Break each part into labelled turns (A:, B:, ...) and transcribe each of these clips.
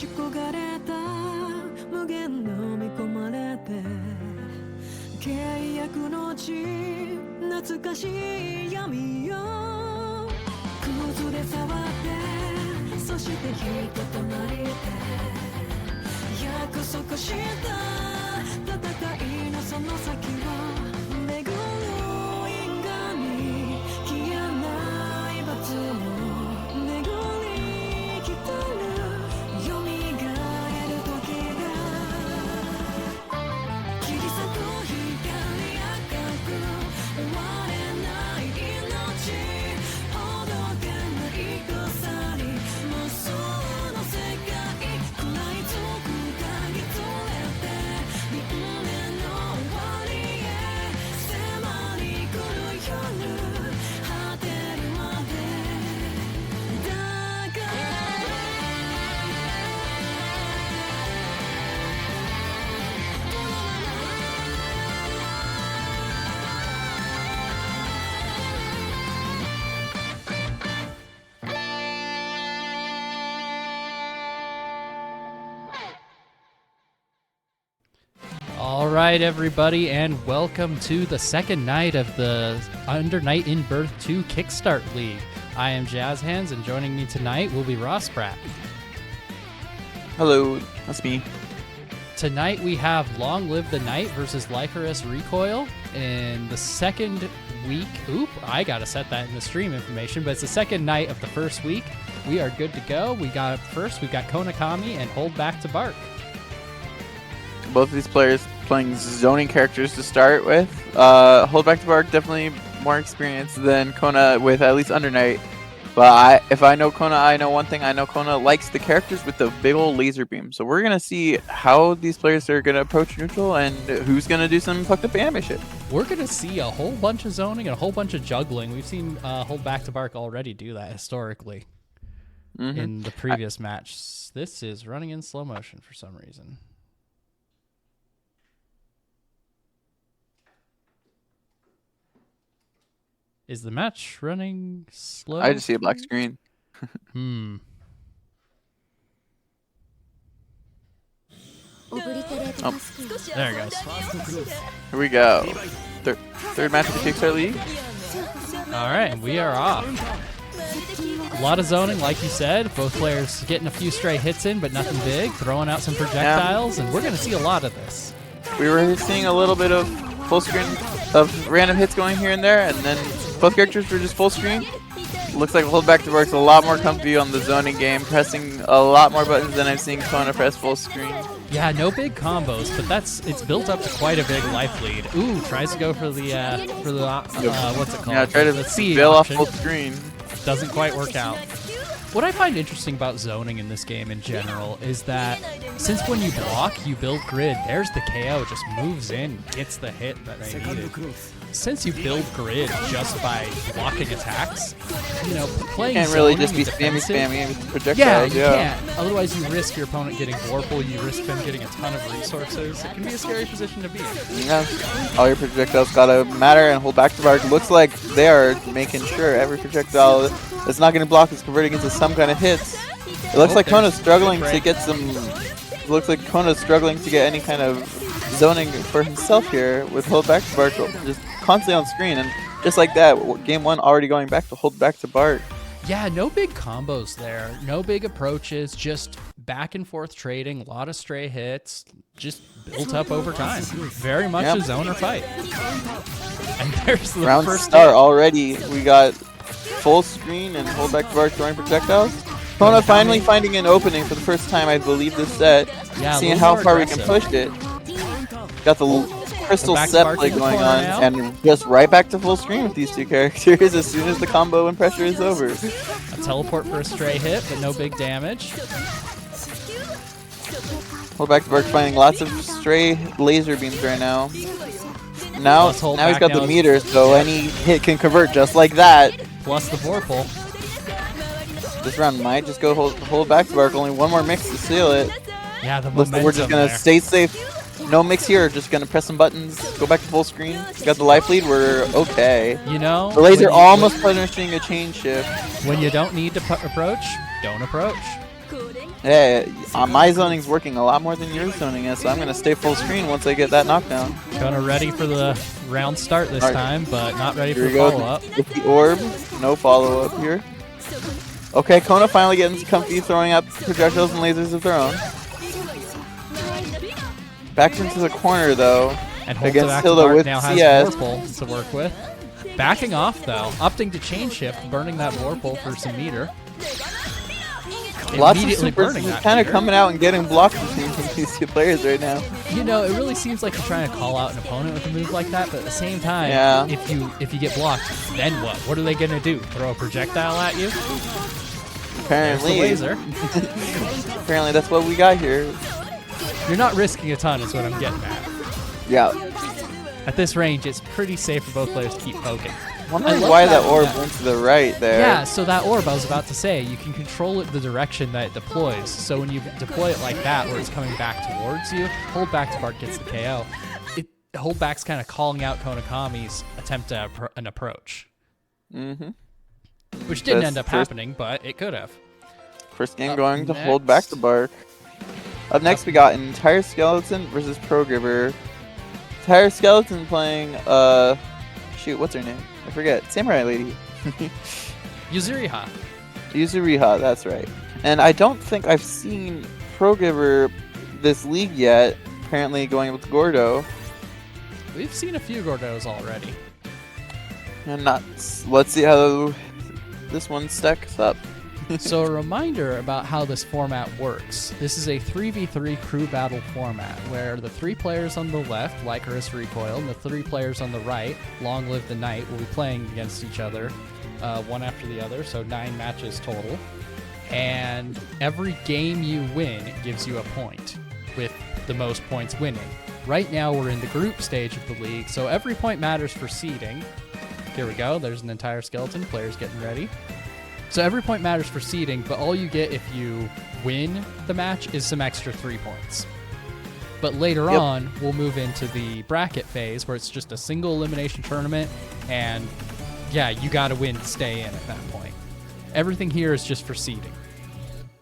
A: ち焦がれた無限飲み込まれて契約の地懐かしい闇よ崩れ触ってそして人となりて約束した戦いのその先を巡る因果に消えない罰も巡り来たる蘇る時が切り裂く光赤く終われない命ほどけない鎖無数の世界食らいつく影連れて輪廻の終わりへ迫り来る夜果てるまでだから
B: All right, everybody, and welcome to the second night of the Under Night in Birth 2 Kickstart League. I am Jazz Hands, and joining me tonight will be Ross Pratt.
C: Hello, that's me.
B: Tonight we have Long Live the Night versus Lycoris Recoil in the second week. Oop, I gotta set that in the stream information, but it's the second night of the first week. We are good to go. We got first, we've got Konakami and Hold Back to Bark.
C: Both of these players playing zoning characters to start with. Hold Back to Bark, definitely more experience than Kona with at least Under Night. But if I know Kona, I know one thing. I know Kona likes the characters with the big old laser beam. So we're going to see how these players are going to approach neutral and who's going to do some fucked up anime shit.
B: We're going to see a whole bunch of zoning and a whole bunch of juggling. We've seen Hold Back to Bark already do that historically in the previous match. This is running in slow motion for some reason. Is the match running slow?
C: I just see a black screen.
B: Hmm.
C: Oh,
B: There it goes.
C: here we go. Third match of the Kickstart League.
B: All right, we are off. A lot of zoning, like you said. Both players getting a few stray hits in, but nothing big. Throwing out some projectiles, and we're going to see a lot of this.
C: We were seeing a little bit of full screen of random hits going here and there, and then both characters were just full screen. Looks like Hold Back to Bark's a lot more comfy on the zoning game, pressing a lot more buttons than I've seen Kona press full screen.
B: Yeah, no big combos, but it's built up to quite a big life lead. Ooh, tries to go for the what's it called?
C: Yeah, try to bail off full screen.
B: Doesn't quite work out. What I find interesting about zoning in this game in general is that since when you block, you build grid, there's the KO, just moves in, gets the hit that they needed. Since you build grid just by blocking attacks, you know, playing
C: Can't really
B: zoning
C: just be
B: defensive,
C: spammy with projectiles.
B: Yeah, you can't. Otherwise, you risk your opponent getting Vorpal, you risk them getting a ton of resources. It can be a scary position to be in.
C: Yeah, all your projectiles gotta matter, and Hold Back to Bark looks like they are making sure every projectile that's not getting blocked is converting into some kind of hits. It looks like Kona's struggling to get some. It looks like Kona's struggling to get any kind of zoning for himself here with Hold Back to Bark just constantly on screen, and just like that, game one already going back to Hold Back to Bark.
B: Yeah, no big combos there, no big approaches, just back and forth trading, a lot of stray hits, just built up over time. Very much a zoner fight. And there's the
C: Round
B: first
C: start
B: hit.
C: already. We got full screen and Hold Back to Bark throwing projectiles. Kona finally finding an opening for the first time, I believe, this set.
B: Yeah,
C: seeing how far we can push it. Got the crystal set play going on, and just right back to full screen with these two characters as soon as the combo and pressure is over.
B: A teleport for a stray hit, but no big damage.
C: Hold Back to Bark finding lots of stray laser beams right now. Now he's got the meter, so any hit can convert just like that.
B: Plus the Vorpal.
C: This round might just go hold Back to Bark. Only one more mix to seal it.
B: Yeah, the
C: Looks like we're just gonna stay safe. No mix here. Just gonna press some buttons. Go back to full screen. Got the life lead. We're okay.
B: You know,
C: the laser almost punishing a chain shift.
B: When you don't need to approach, don't approach.
C: Yeah, my zoning's working a lot more than your zoning is, so I'm gonna stay full screen once I get that knockdown.
B: Kona ready for the round start this time, but not ready for
C: Here we go
B: follow-up.
C: with the orb. No follow-up here. Okay, Kona finally getting comfy, throwing up projectiles and lasers of their own. Back into the corner though.
B: And
C: Against Hilda with
B: now
C: CS.
B: has Vorpal to work with. Backing off though, opting to chain shift, burning that Vorpal for some meter.
C: Lots of
B: Immediately
C: supers
B: burning that
C: kind of
B: meter.
C: coming out and getting blocked between these two players right now.
B: You know, it really seems like you're trying to call out an opponent with a move like that, but at the same time,
C: Yeah.
B: if you get blocked, then what? What are they gonna do? Throw a projectile at you?
C: Apparently,
B: There's the laser.
C: apparently that's what we got here.
B: You're not risking a ton, is what I'm getting at.
C: Yeah.
B: At this range, it's pretty safe for both players to keep poking.
C: Wondering
B: love
C: why
B: that,
C: that orb
B: yeah.
C: went to the right there.
B: Yeah, so that orb, I was about to say, you can control it the direction that it deploys. So when you deploy it like that, where it's coming back towards you, hold back to Bart gets the KO. Hold back's kind of calling out Konakami's attempt at an approach.
C: Mm-hmm.
B: Which didn't
C: That's
B: end up
C: first-
B: happening, but it could have.
C: First game
B: Up
C: going to hold back
B: next.
C: the Bark. Up next, we got Entire Skeleton versus Pro Giver. Entire Skeleton playing, shoot, what's her name? I forget. Samurai Lady.
B: Yuzuriha.
C: Yuzuriha, that's right. And I don't think I've seen Pro Giver this league yet. Apparently going with Gordo.
B: We've seen a few Gordos already.
C: And let's see how this one stacks up.
B: So a reminder about how this format works. This is a 3v3 crew battle format where the 3 players on the left, Lycoris, Recoil, and the 3 players on the right, Long Live the Night, will be playing against each other, one after the other, so 9 matches total. And every game you win gives you a point, with the most points winning. Right now we're in the group stage of the league, so every point matters for seeding. Here we go, there's an entire skeleton, players getting ready. So every point matters for seeding, but all you get if you win the match is some extra 3 points. But later on, we'll move into the bracket phase where it's just a single elimination tournament, and yeah, you gotta win to stay in at that point. Everything here is just for seeding.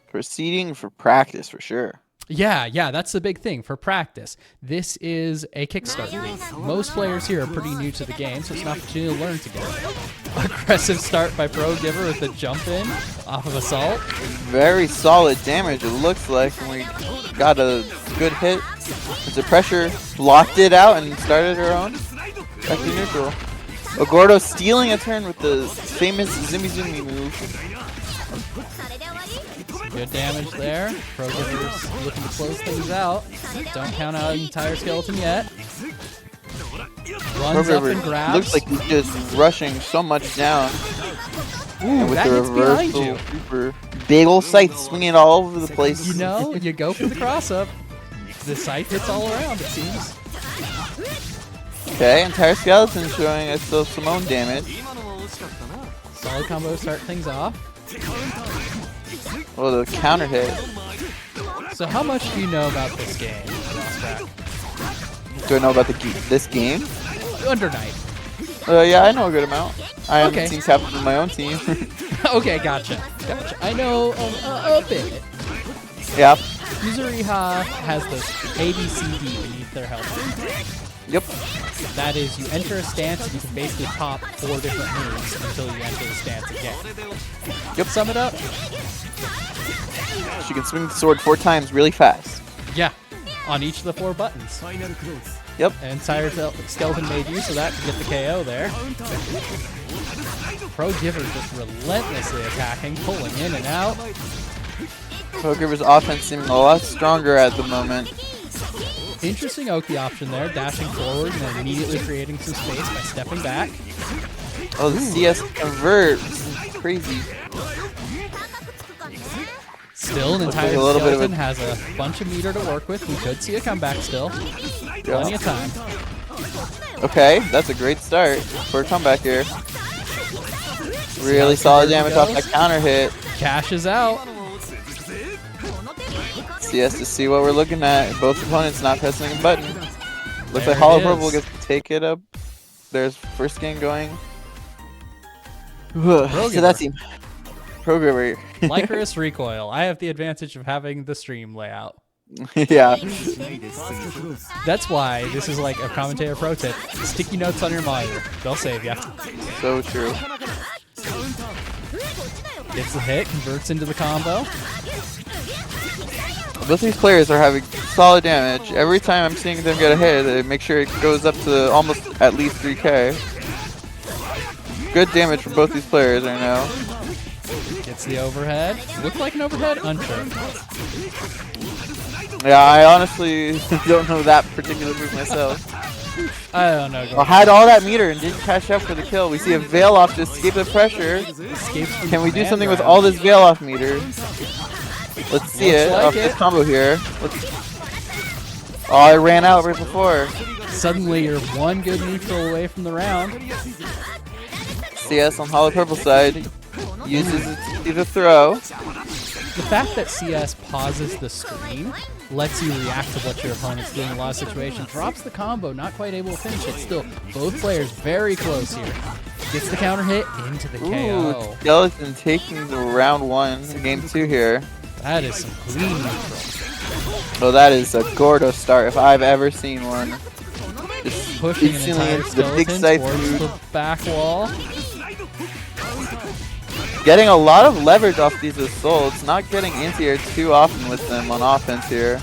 C: For seeding, for practice, for sure.
B: Yeah, that's the big thing for practice. This is a Kickstart league. Most players here are pretty new to the game, so it's an opportunity to learn together. Aggressive start by Pro Giver with a jump in off of Assault.
C: Very solid damage, it looks like. And we got a good hit. The pressure blocked it out and started her own. Back to neutral. Gordo stealing a turn with the famous Zimmy Zimmy move.
B: Good damage there. Pro Giver's looking to close things out. Don't count out an entire skeleton yet. Runs up and grabs.
C: Looks like he's just rushing so much down.
B: Ooh,
C: with
B: that
C: the
B: hits behind
C: reversal
B: you.
C: super big ol' scythe swinging all over the place.
B: You know, you go for the cross up. The scythe hits all around, it seems.
C: Okay, entire skeleton showing us still some own damage.
B: Solid combo to start things off.
C: Oh, the counter hit.
B: So how much do you know about this game, Rossback?
C: Do I know about this game?
B: Under Night.
C: Yeah, I know a good amount. I am
B: Okay.
C: team captain of my own team.
B: Okay, gotcha. I know a bit.
C: Yep.
B: Yuzuriha has this ABCD beneath their helmet.
C: Yep.
B: That is, you enter a stance and you can basically pop 4 different moves until you enter the stance again.
C: Yep.
B: Sum it up?
C: She can swing the sword 4 times really fast.
B: Yeah, on each of the 4 buttons.
C: Yep.
B: And Sire Skeleton made use of that to get the KO there. Pro Giver just relentlessly attacking, pulling in and out.
C: Pro Giver's offense seeming a lot stronger at the moment.
B: Interesting Oki option there, dashing forward and then immediately creating some space by stepping back.
C: Oh, the CS convert. This is crazy.
B: Still, an
C: Looks
B: entire
C: like a little bit of
B: skeleton
C: a-
B: has a bunch of meter to work with. We could see a comeback still. Plenty of time.
C: Okay, that's a great start for a comeback here. Really
B: how
C: solid
B: the
C: damage
B: conversion
C: off that counter hit.
B: Cash is out.
C: CS to see what we're looking at. Both opponents not pressing a button. Looks
B: There
C: like Hollow
B: it
C: Purple
B: is.
C: gets to take it up. There's first game going.
B: Pro
C: To
B: Giver.
C: that team. Programmer.
B: Lycoris Recoil. I have the advantage of having the stream layout.
C: Yeah.
B: That's why this is like a commentator pro tip. Sticky notes on your monitor. They'll save you.
C: So true.
B: Gets the hit, converts into the combo.
C: Both these players are having solid damage. Every time I'm seeing them get a hit, they make sure it goes up to almost at least 3k. Good damage from both these players right now.
B: Gets the overhead. Looked like an overhead? Unsure.
C: Yeah, I honestly don't know that particular move myself.
B: I don't know.
C: I had all that meter and didn't cash up for the kill. We see a veil off to escape the pressure. Can we do something with all this veil off meter? Let's see it off this combo here. Oh, I ran out right before.
B: Suddenly you're one good neutral away from the round.
C: CS on hollow purple side uses it to see the throw.
B: The fact that CS pauses the screen lets you react to what your opponent's doing in a lot of situations. Drops the combo, not quite able to finish it. Still, both players very close here. Gets the counter hit into the KO.
C: Skeleton taking the round 1, game 2 here.
B: That is some clean neutral.
C: Oh, that is a Gordo start if I've ever seen one. Just
B: Pushing an
C: instantly
B: entire
C: into the big
B: skeleton
C: side
B: towards
C: food.
B: the back wall.
C: Getting a lot of leverage off these assaults, not getting into here too often with them on offense here.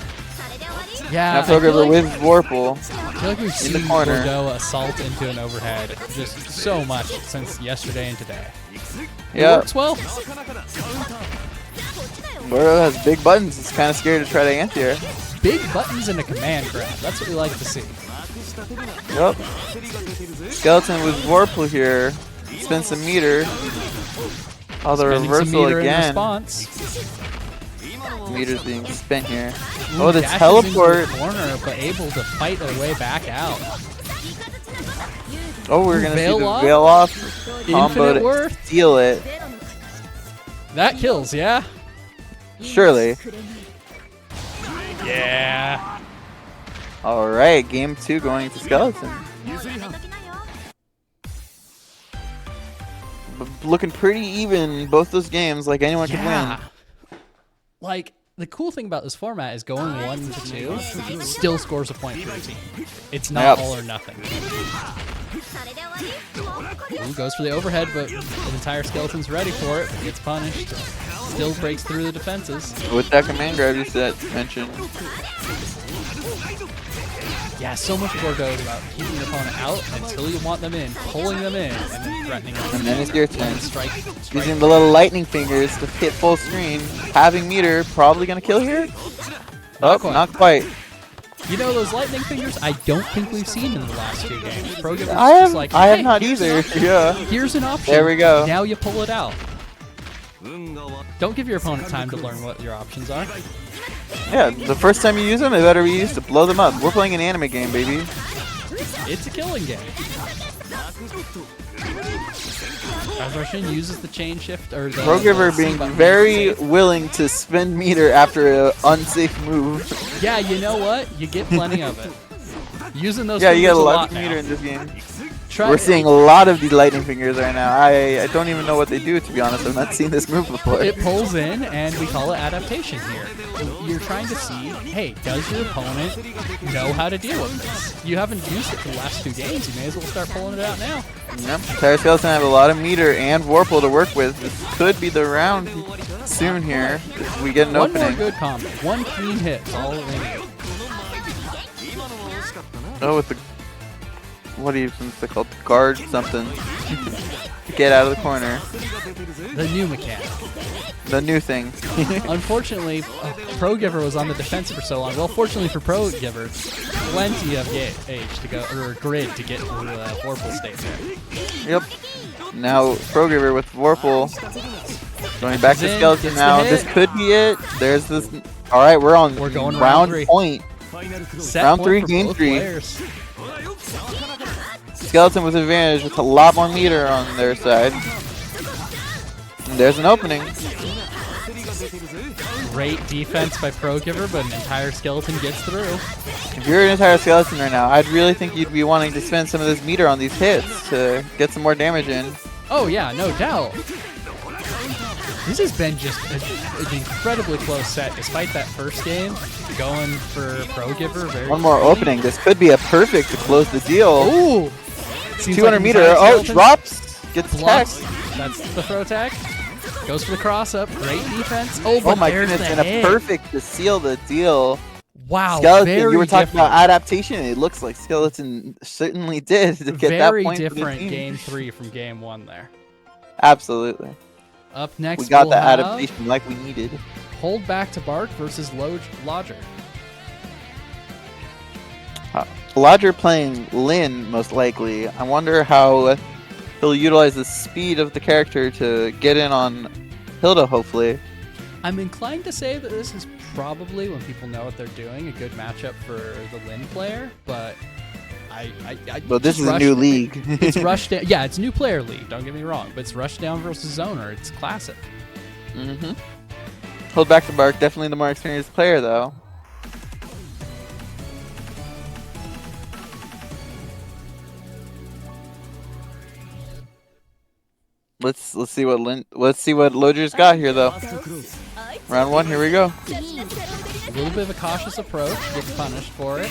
B: Yeah,
C: Now Programmer with Vorpal
B: I feel like we've
C: in the
B: seen
C: corner.
B: Bordeaux assault into an overhead just so much since yesterday and today. It
C: Yeah,
B: works well.
C: Gordo has big buttons. He's kind of scared to try to anti-air.
B: Big buttons and a command grab. That's what we like to see.
C: Yep. Skeleton with Vorpal here. Spend some meter. Oh, the
B: Spending some
C: reversal
B: meter in
C: again.
B: response.
C: Meter's being spent here.
B: Ooh,
C: Oh, the
B: dashes
C: teleport.
B: into the corner, but able to fight their way back out.
C: Oh, we're gonna see
B: Veil
C: the
B: off?
C: veil off combo
B: Infinite
C: to
B: worth.
C: steal it.
B: That kills, yeah?
C: Surely.
B: Yeah.
C: All right, game 2 going to Skeleton. Looking pretty even both those games, like anyone could win.
B: Like, the cool thing about this format is going 1 to 2 still scores a point for a team. It's not all or nothing. Ooh, goes for the overhead, but the entire skeleton's ready for it. Gets punished. Still breaks through the defenses.
C: With that command grab you mentioned.
B: Yeah, so much Bordeaux is about keeping your opponent out until you want them in, pulling them in, and then threatening them.
C: And then it's your turn.
B: Strike.
C: Using the little lightning fingers to hit full screen. Having meter, probably gonna kill here? Oh, not quite.
B: You know those lightning fingers? I don't think we've seen in the last 2 games. Pro Giver's
C: I have,
B: just like,
C: I have
B: hey,
C: not either. Yeah.
B: Here's an option.
C: There we go.
B: Now you pull it out. Don't give your opponent time to learn what your options are.
C: Yeah, the first time you use them, they better be used to blow them up. We're playing an anime game, baby.
B: It's a killing game. Russian uses the chain shift or the
C: Pro Giver
B: the C
C: being
B: button
C: very
B: to save.
C: willing to spend meter after an unsafe move.
B: Yeah, you know what? You get plenty of it. Using those
C: Yeah, you
B: fingers
C: get a lot
B: lot
C: of
B: now.
C: meter in this game.
B: Try,
C: We're seeing a lot of these lightning fingers right now. I don't even know what they do, to be honest. I've not seen this move before.
B: It pulls in, and we call it adaptation here. You're trying to see, hey, does your opponent know how to deal with this? You haven't used it for the last 2 games. You may as well start pulling it out now.
C: Yep. Entire Skeleton have a lot of meter and Vorpal to work with. This could be the round soon here. If we get an
B: One
C: opening.
B: more good combo. One clean hit is all we need.
C: Oh, with the... What do you what's it called? Guard something. Get out of the corner.
B: The new mechanic.
C: The new thing.
B: Unfortunately, Pro Giver was on the defense for so long. Well, fortunately for Pro Giver, plenty of age to go, or grid to get through Vorpal state there.
C: Yep. Now Pro Giver with Vorpal. Going back to
B: in,
C: Skeleton
B: gets the
C: now.
B: hit.
C: This could be it. There's this. All right, we're on
B: We're going
C: round
B: round 3.
C: point.
B: Set
C: Round
B: point
C: 3,
B: for
C: game
B: both
C: 3.
B: players.
C: Skeleton with advantage with a lot more meter on their side. And there's an opening.
B: Great defense by Pro Giver, but an entire skeleton gets through.
C: If you're an entire Skeleton right now, I'd really think you'd be wanting to spend some of this meter on these hits to get some more damage in.
B: Oh yeah, no doubt. This has been just an incredibly close set, despite that first game going for Pro Giver.
C: One more opening. This could be a perfect to close the deal.
B: Ooh!
C: 200 meter. Oh, drops. Gets
B: blocks.
C: tech.
B: That's the throw tech. Goes for the cross up. Great defense. Oh, but
C: Oh my
B: there's
C: goodness,
B: the
C: and a
B: hit.
C: perfect to seal the deal.
B: Wow,
C: Skeleton,
B: very
C: you were talking
B: different.
C: about adaptation. It looks like Skeleton certainly did to get
B: Very
C: that point. For the
B: different
C: team.
B: game 3 from game 1 there.
C: Absolutely.
B: Up next,
C: We got
B: we'll
C: the
B: have
C: adaptation like we needed.
B: Hold Back to Bark versus Lodger.
C: Lodger playing Lin, most likely. I wonder how he'll utilize the speed of the character to get in on Hilda, hopefully.
B: I'm inclined to say that this is probably, when people know what they're doing, a good matchup for the Lin player, but
C: But this
B: just
C: is a
B: Rush-
C: new league.
B: It's Rush Down. Yeah, it's new player league, don't get me wrong, but it's Rush Down versus Zoner. It's classic.
C: Mm-hmm. Hold Back to Bark, definitely the more experienced player, though. Let's see what Lodger's got here, though. Round 1, here we go.
B: A little bit of a cautious approach, gets punished for it.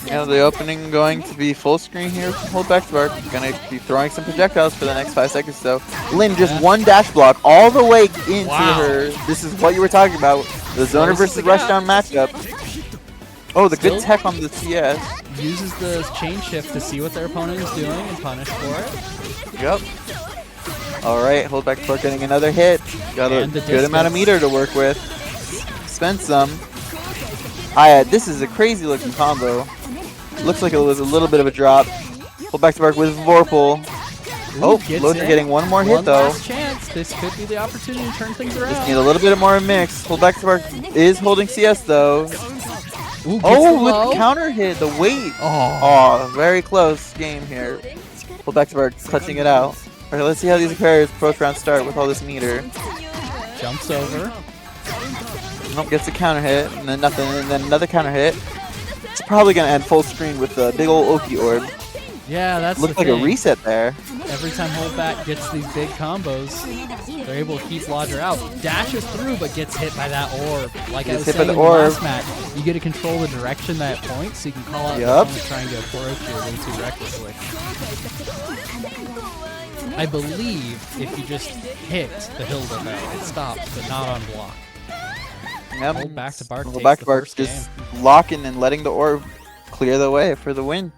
C: Yeah, the opening going to be full screen here. Hold Back to Bark. Gonna be throwing some projectiles for the next 5 seconds. So Lin just one dash block all the way into her. This is what you were talking about. The Zoner versus Rushdown matchup. Oh, the good tech on the CS.
B: Uses the chain shift to see what their opponent is doing and punish for it.
C: Yep. Alright, Hold Back to Bark getting another hit. Got a
B: And the
C: good amount of
B: distance.
C: meter to work with. Spent some. This is a crazy looking combo. Looks like it was a little bit of a drop. Hold Back to Bark with Vorpal. Oh,
B: gets
C: Lodger
B: in.
C: getting one more hit,
B: One
C: though.
B: last chance. This could be the opportunity to turn things around.
C: Just need a little bit more mix. Hold Back to Bark is holding CS, though.
B: Ooh, gets
C: Oh,
B: the
C: with
B: low.
C: the counter hit, the weight.
B: Oh.
C: Oh, very close game here. Hold Back to Bark, clutching it out. Alright, let's see how these pairs approach round start with all this meter.
B: Jumps over.
C: Nope, gets a counter hit, and then nothing, and then another counter hit. It's probably gonna end full screen with the big old Oki orb.
B: Yeah, that's
C: Looks
B: the
C: like
B: thing.
C: a reset there.
B: Every time Hold Back gets these big combos, they're able to keep Lodger out. Dashes through, but gets hit by that orb. Like I
C: Gets
B: was
C: hit by
B: saying
C: the
B: in the last
C: orb.
B: match, you get to control the direction that it points, so you can call out the
C: Yup.
B: opponent trying to approach you way too recklessly. I believe if you just hit the Hilda though, it stops, but not on block.
C: Yep.
B: Hold Back to Bark
C: Hold
B: takes
C: Back
B: the
C: to Bark
B: first
C: just locking and letting the orb clear the way for the win.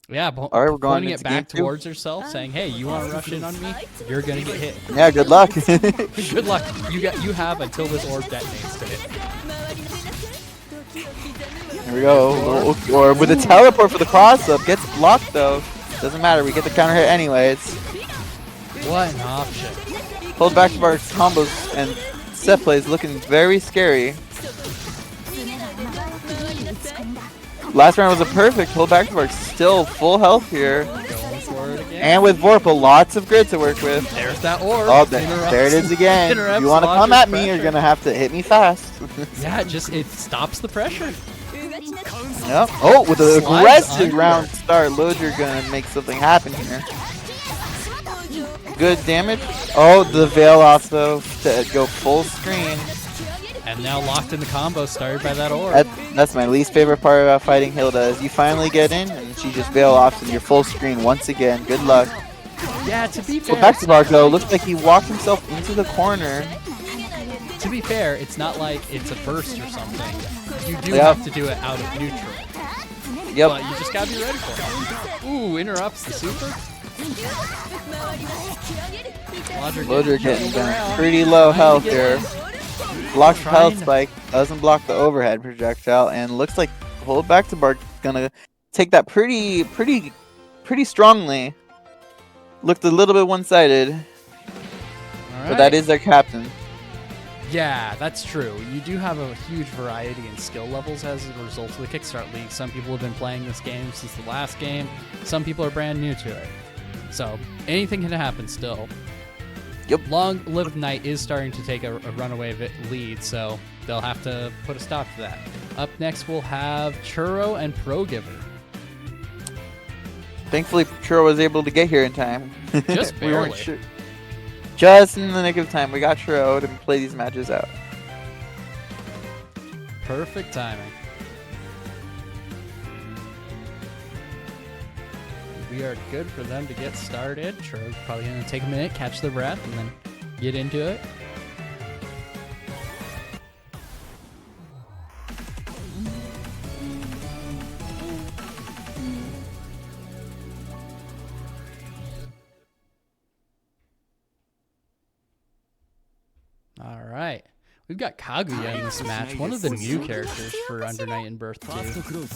B: Yeah, but
C: Alright, we're going
B: pointing
C: into
B: it back
C: game 2.
B: towards herself, saying, "Hey, you want to rush in on me? You're gonna get hit.
C: Yeah, good luck.
B: Good luck. You have until this orb detonates to hit."
C: Here we go. Little Oki orb with a teleport for the cross up. Gets blocked though. Doesn't matter. We get the counter hit anyways.
B: What an option!
C: Hold Back to Bark's combos and set plays looking very scary. Last round was a perfect. Hold Back to Bark still full health here.
B: Going for it again.
C: And with Vorpal, lots of grid to work with.
B: There's that orb.
C: Oh,
B: Interrupts-
C: there it is again. If
B: interrupts
C: you want to come
B: Lodger's
C: at me, you're
B: pressure.
C: going to have to hit me fast.
B: Yeah, it stops the pressure.
C: Yep. Oh, with an
B: Slides
C: aggressive
B: under.
C: round start, Lodger going to make something happen here. Good damage. Oh, the veil off though to go full screen.
B: And now locked in the combo started by that orb.
C: That's my least favorite part about fighting Hilda is you finally get in and she just veil off and you're full screen once again. Good luck.
B: Yeah, to be fair.
C: Well, back to Bark though, looks like he walked himself into the corner.
B: To be fair, it's not like it's a burst or something. You do
C: Yep.
B: have to do it out of neutral.
C: Yep.
B: But you just gotta be ready for it. Ooh, interrupts the super.
C: Lodger getting
B: juggled
C: down
B: around,
C: pretty low
B: trying to
C: health
B: get
C: here.
B: in.
C: Blocks the
B: Trying
C: health
B: to-
C: spike, doesn't block the overhead projectile, and looks like Hold Back to Bark gonna take that pretty strongly. Looked a little bit one-sided, but that is their captain.
B: Yeah, that's true. You do have a huge variety in skill levels as a result of the Kickstart League. Some people have been playing this game since the last game. Some people are brand new to it. So anything can happen still.
C: Yep.
B: Long Live Night is starting to take a runaway lead, so they'll have to put a stop to that. Up next, we'll have Churro and Pro Giver.
C: Thankfully, Churro was able to get here in time.
B: Just
C: We weren't
B: barely.
C: sure. just in the nick of time. We got Churro to play these matches out.
B: Perfect timing. We are good for them to get started. Churro's probably going to take a minute, catch their breath, and then get into it. All right. We've got Kaguya in this match, one of the new characters for Under Night and Birth 2.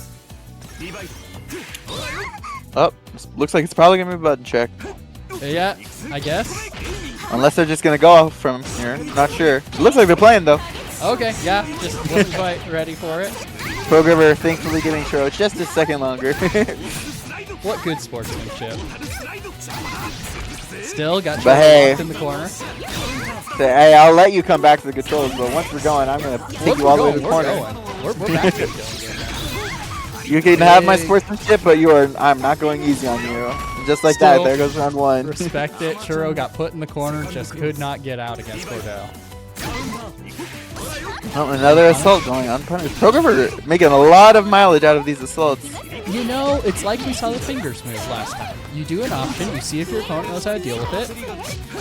C: Oh, looks like it's probably going to be a button check.
B: Yeah, I guess.
C: Unless they're just going to go off from here. Not sure. It looks like they're playing, though.
B: Okay, yeah, just wasn't quite ready for it.
C: Programmer thankfully giving Churro just a second longer.
B: What good sportsmanship. Still got
C: But hey.
B: locked in the corner.
C: Hey, I'll let you come back to the controls, but once we're going, I'm going to take you all the way to the corner.
B: We're back to going.
C: You can have my sportsmanship, but I'm not going easy on you. Just like that, there goes round one.
B: Respect it. Churro got put in the corner, just could not get out against Cordell.
C: Oh, another assault going unpunished. Programmer making a lot of mileage out of these assaults.
B: You know, it's like we saw the fingers move last time. You do an option, you see if your opponent knows how to deal with it.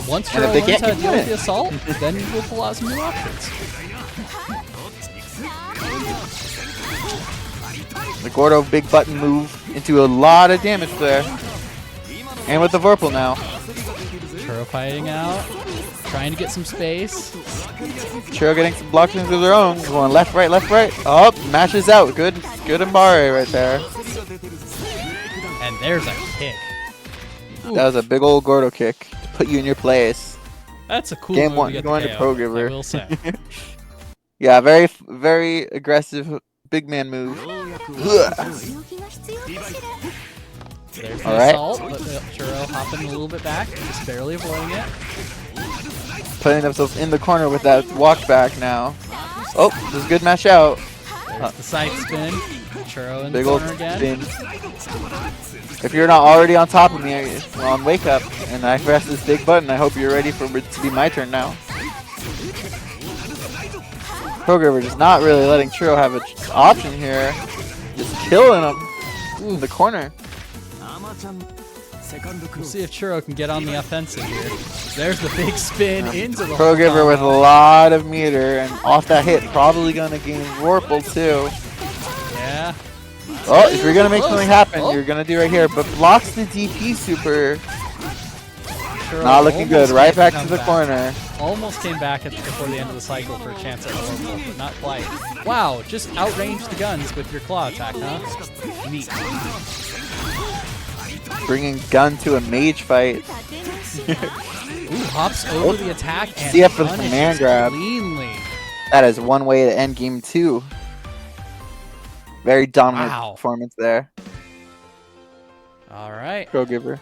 B: Once Churro learns how to deal with the assault, then we'll pull out some new options.
C: The Gordo big button move into a lot of damage there. And with the Vorpal now.
B: Churro fighting out, trying to get some space.
C: Churro getting some blocks into their own. Going left, right, left, right. Oh, mashes out. Good Ambare right there.
B: And there's a kick. Ooh.
C: That was a big old Gordo kick to put you in your place.
B: That's a cool
C: Game
B: move
C: one,
B: to get
C: going
B: the
C: to
B: KO,
C: Pro Giver.
B: I will say.
C: Yeah, very, very aggressive big man move.
B: There's the
C: all right.
B: assault, but Churro hopping a little bit back, just barely avoiding it.
C: Putting themselves in the corner with that walk back now. Oh, this is a good match out.
B: There's the side spin. Churro in
C: Big
B: the
C: old
B: corner again.
C: spin. If you're not already on top of me on Wake Up and I press this big button, I hope you're ready for it to be my turn now. Programmer just not really letting Churro have an option here. Just killing him in the corner.
B: We'll see if Churro can get on the offensive here. There's the big spin into the
C: Pro Giver with a lot of meter, and off that hit, probably going to gain Vorpal too.
B: Yeah.
C: Oh, if you're going to make something happen, you're going to do right here, but blocks the DP super.
B: Churro
C: Not looking good. Right back to the corner.
B: Almost came back before the end of the cycle for a chance at Vorpal, but not quite. Wow, just outranged the guns with your claw attack, huh? Neat.
C: Bringing gun to a mage fight.
B: Ooh, hops over the attack and
C: See it for the command grab.
B: Cleanly.
C: That is one way to end game 2. Very dominant performance there.
B: All right.
C: Pro Giver.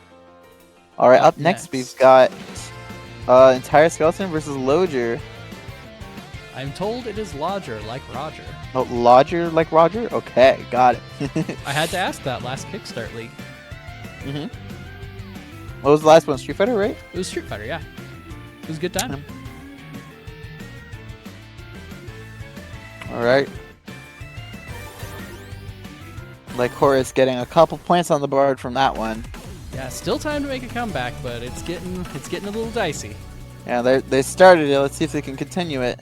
C: All right, up next we've got Entire Skeleton versus Lodger.
B: I'm told it is Lodger, like Roger.
C: Oh, Lodger like Roger? Okay, got it.
B: I had to ask that last Kickstart League.
C: What was the last one? Street Fighter, right?
B: It was Street Fighter, yeah. It was a good time.
C: All right. Lycoris getting a couple points on the board from that one.
B: Yeah, still time to make a comeback, but it's getting a little dicey.
C: Yeah, they started it. Let's see if they can continue it.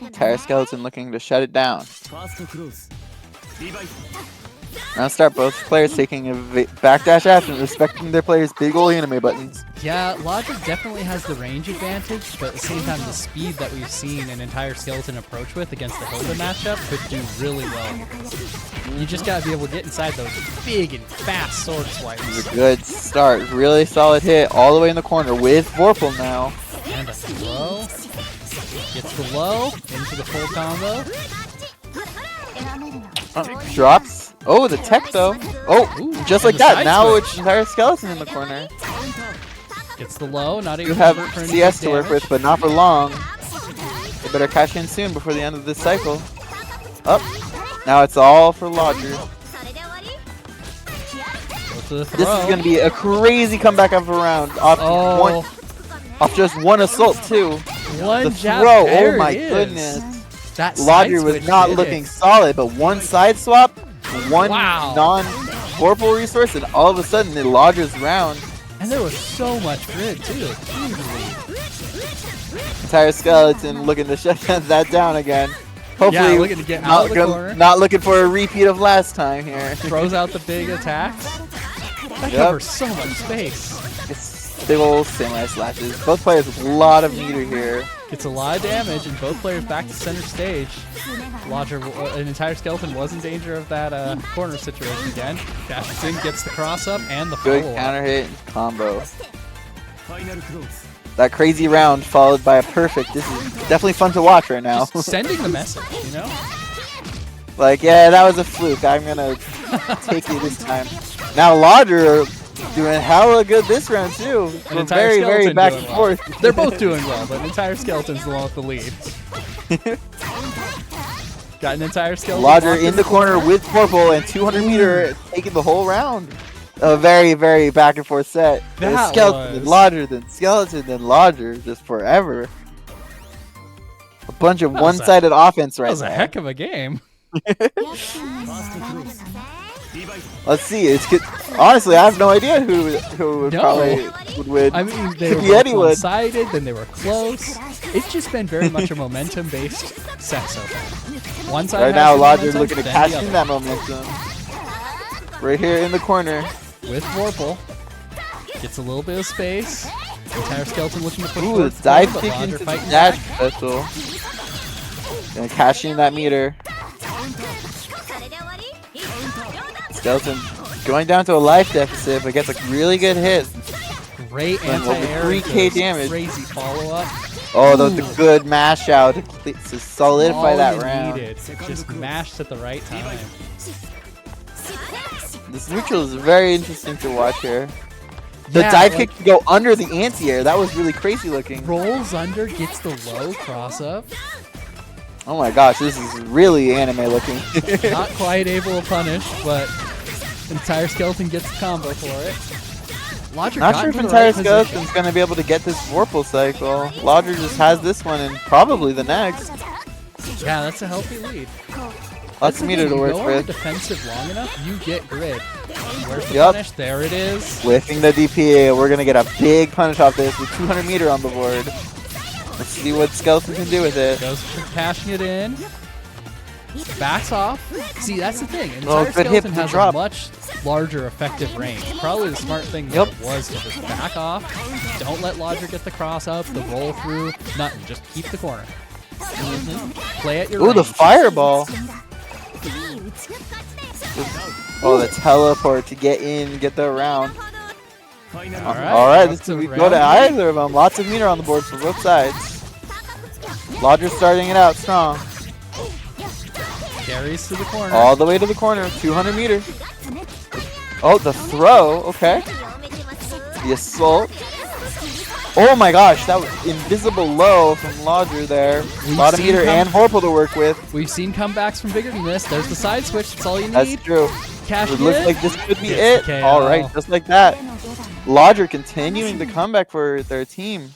C: Entire Skeleton looking to shut it down. Round start, both players taking a backdash action, respecting their players' big ol' anime buttons.
B: Yeah, Logic definitely has the range advantage, but at the same time, the speed that we've seen an Entire Skeleton approach with against the Hilda matchup could do really well. You just gotta be able to get inside those big and fast sword swipes.
C: A good start. Really solid hit all the way in the corner with Vorpal now.
B: And a throw. Gets the low into the full combo.
C: Drops. Oh, the tech though. Oh,
B: ooh,
C: just like that. Now it's Entire Skeleton in the corner.
B: Gets the low. Not even
C: you have CS to work with, but not for long. They better cash in soon before the end of this cycle. Up. Now it's all for Lodger.
B: the
C: This
B: throw.
C: is going to be a crazy comeback of a round. Off just one assault, too.
B: One
C: The
B: jab.
C: throw,
B: There
C: oh my
B: it is.
C: goodness.
B: That
C: Lodger
B: side
C: was
B: switch
C: not
B: did
C: looking
B: it.
C: solid, but one side swap, one
B: Wow.
C: non-corporal resource, and all of a sudden it Lodger's round.
B: And there was so much grid, too. Huge lead.
C: Entire Skeleton looking to shut that down again. Hopefully,
B: Yeah, looking to get out of the corner.
C: not looking for a repeat of last time here.
B: Throws out the big attacks. That
C: Yep.
B: covers so much space.
C: It's big old samurai slashes. Both players with a lot of meter here.
B: Gets a lot of damage, and both players back to center stage. Lodger, an entire skeleton was in danger of that corner situation again. Dashes in, gets the cross up, and the
C: Good
B: follow-up.
C: counter hit and combo. That crazy round followed by a perfect. This is definitely fun to watch right now.
B: Just sending the message, you know?
C: Like, yeah, that was a fluke. I'm gonna take you this time. Now Lodger doing hella good this round too.
B: An
C: We're
B: entire
C: very, very
B: skeleton
C: back
B: doing
C: and
B: well.
C: forth.
B: They're both doing well, but an entire skeleton's the one with the lead. Got an entire skeleton.
C: Lodger
B: locked
C: in the corner with Corporal and 200 meter taking the whole round. A very, very back and forth set.
B: That
C: Skeleton, then
B: was-
C: Lodger, then Skeleton, then Lodger, just forever. A bunch of
B: That was a-
C: one-sided offense right
B: That was a
C: now.
B: heck of a game.
C: Let's see. It's good. Honestly, I have no idea who would
B: No.
C: probably would win.
B: I mean, they
C: Could
B: were
C: be
B: both
C: anyone.
B: one-sided, then they were close. It's just been very much a momentum-based set so far. One side
C: Right
B: has
C: now,
B: the
C: Lodger's
B: momentum,
C: looking to
B: then
C: cash
B: the
C: in
B: other.
C: that momentum. Right here in the corner.
B: With Vorpal. Gets a little bit of space. Entire skeleton looking to push
C: Ooh,
B: forward,
C: the dive
B: but
C: kick
B: Lodger
C: into the
B: fighting
C: dash
B: back.
C: special. Gonna cash in that meter. Skeleton going down to a life deficit, but gets a really good hit.
B: Great
C: Like, over
B: anti-air.
C: 3K
B: into
C: damage.
B: Crazy follow-up.
C: Oh, the good mash out to solidify
B: All
C: that
B: you
C: round.
B: needed. Just mashed at the right time.
C: This neutral is very interesting to watch here. The
B: Yeah,
C: dive
B: like,
C: kick to go under the anti-air. That was really crazy looking.
B: rolls under, gets the low cross-up.
C: Oh my gosh, this is really anime looking.
B: Not quite able to punish, but entire skeleton gets the combo for it. Lodger
C: Not
B: got
C: sure if
B: into the
C: entire
B: right position.
C: Skeleton's gonna be able to get this Vorpal cycle. Lodger just has this one and probably the next.
B: Yeah, that's a healthy lead.
C: Lots of meter to work
B: Go on the
C: with.
B: defensive long enough, you get grid. Where's the
C: Yep.
B: punish? There it is.
C: Whiffing the DPA, we're gonna get a big punish off this with 200 meter on the board. Let's see what Skeleton can do with it.
B: Goes for cashing it in. Backs off. See, that's the thing.
C: Oh,
B: Entire
C: good hit
B: skeleton
C: with the
B: has
C: drop.
B: a much larger effective range. Probably the smart thing
C: Yep.
B: was to just back off. Don't let Lodger get the cross up, the roll through, nothing. Just keep the corner. Play at your
C: Ooh, the
B: range.
C: fireball. Oh, the teleport to get in, get the round. Alright, this
B: that's a
C: we go to
B: round.
C: either of them. Lots of meter on the board for both sides. Lodger starting it out strong.
B: Carries to the corner.
C: All the way to the corner, 200 meter. Oh, the throw, okay. The assault. Oh my gosh, that was invisible low from Lodger there.
B: We've
C: Lot of
B: seen
C: meter
B: come-
C: and Vorpal to work with.
B: We've seen comebacks from bigger than this. There's the side switch. That's all you
C: That's
B: need.
C: true.
B: Cash
C: It looks
B: in.
C: like this could be
B: Gets
C: it.
B: the KO.
C: Alright, just like that. Lodger continuing the comeback for their team.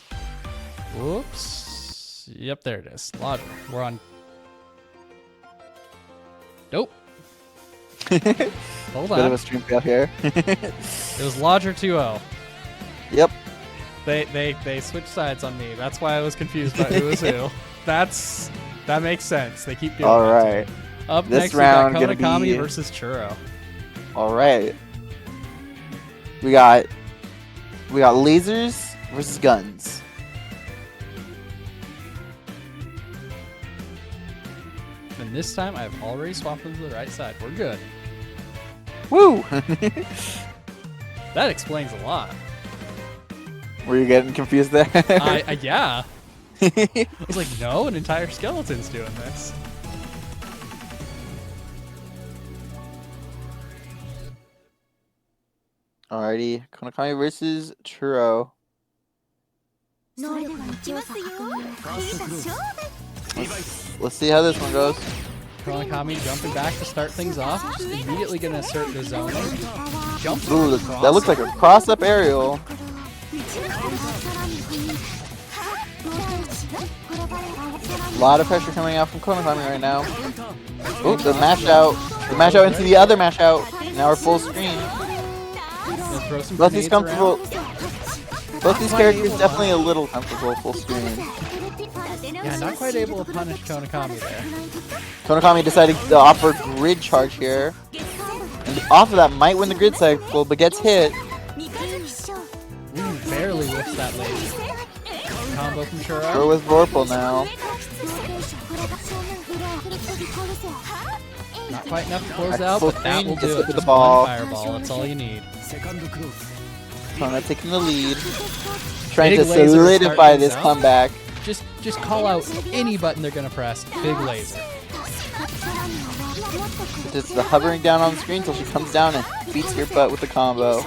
B: Whoops. Yep, there it is. Lodger. We're on. Nope. Hold
C: Bit of
B: on.
C: a stream fail here.
B: It was Lodger 2-0.
C: Yep.
B: They switched sides on me. That's why I was confused about who was who. That makes sense. They keep doing that.
C: Alright.
B: Up
C: This
B: next
C: round
B: we got
C: gonna
B: Konakami
C: be-
B: versus Churro.
C: Alright. We got lasers versus guns.
B: And this time I've already swapped them to the right side. We're good.
C: Woo!
B: That explains a lot.
C: Were you getting confused there?
B: Yeah. I was like, no, an entire skeleton's doing this.
C: Alrighty, Konakami versus Churro.
D: 能力が一応さ確認
C: Let's see how this one goes.
B: Konakami jumping back to start things off. Just immediately going to assert the zone. Jumps
C: Ooh,
B: across.
C: that looks like a cross-up aerial. A lot of pressure coming out from Konakami right now. Oh, the mash out. The mash out into the other mash out. Now we're full screen.
B: Gonna throw some
C: Both these
B: grenades
C: comfortable.
B: around.
C: Both these characters definitely a little comfortable full screen.
B: Yeah, not quite able to punish Konakami there.
C: Konakami deciding to offer grid charge here. And off of that might win the grid cycle, but gets hit.
B: Barely whiffs that laser. Combo from
C: Throw
B: Churro.
C: with Vorpal now.
B: Not quite enough to close
C: At
B: out,
C: full
B: but that will
C: screen,
B: do
C: just
B: it.
C: with
B: Just
C: the ball.
B: one fireball. That's all you need.
C: Kona taking the lead. Trying
B: Big
C: to
B: laser to
C: solidify
B: start
C: this
B: things out.
C: comeback.
B: Just call out any button they're gonna press. Big laser.
C: Just the hovering down on the screen until she comes down and beats your butt with the combo.